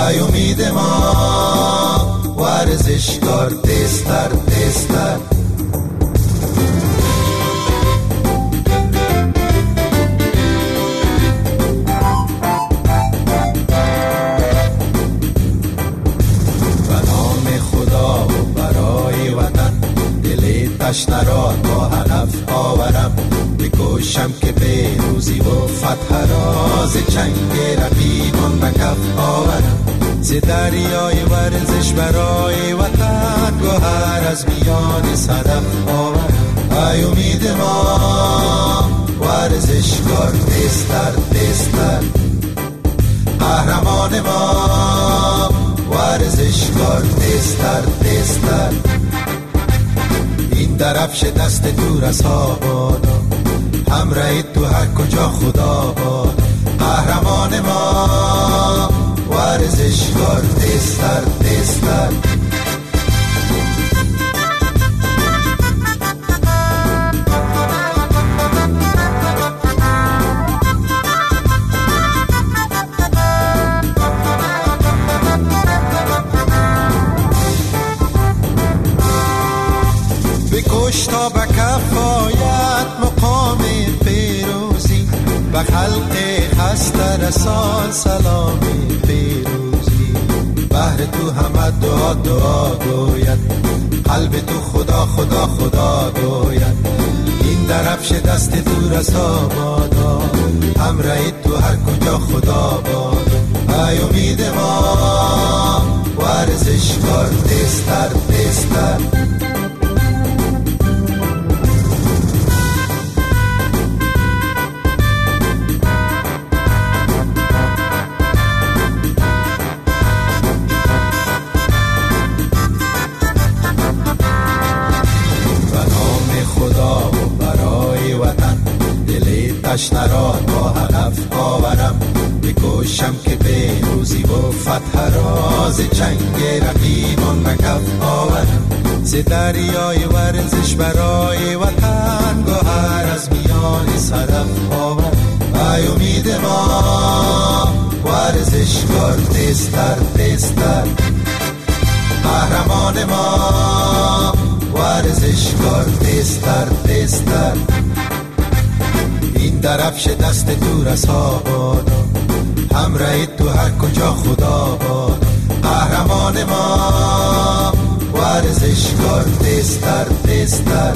ای امید ما ورزشکار تیزتر تیزتر. تشنه را تا هدف آورم، بکوشم که پیروزی و فتح را ز چنگ رقیبان به کف آورم. ز دریای ورزش برای وطن گوهر از میان صدف آورم. ای امید ما ورزشکار تیزتر تیزتر. قهرمان ما ورزشکار تیزتر تیزتر. این درفش دست تو رسا بادا، همراه تو هر کجا خدا باد. قهرمان ما ورزشکار تیزتر تیزتر. بکش تا به کفایت مقام پیروزی، به خلق خسته رسان سلام پیروزی. بهر تو همه دعا دعا گوید، قلب تو خدا خدا خدا گوید. این درفش دست تو رسا بادا، همراه تو هر کجا خدا بادا. ای امید ما ورزشکار تیزتر تیزتر. تشنه را تا هدف آورم، بکوشم که پیروزی و فتح را ز چنگ رقیبان به کف آورم. ز دریای ورزش برای وطن گوهر از میان صدف آورم. ای امید ما ورزشکار تیزتر تیزتر. قهرمان ما ورزشکار تیزتر تیزتر. این درفش دست تو رسا بادا، همراه تو هر کجا خدا باد. قهرمان ما ورزشکار تیزتر تیزتر.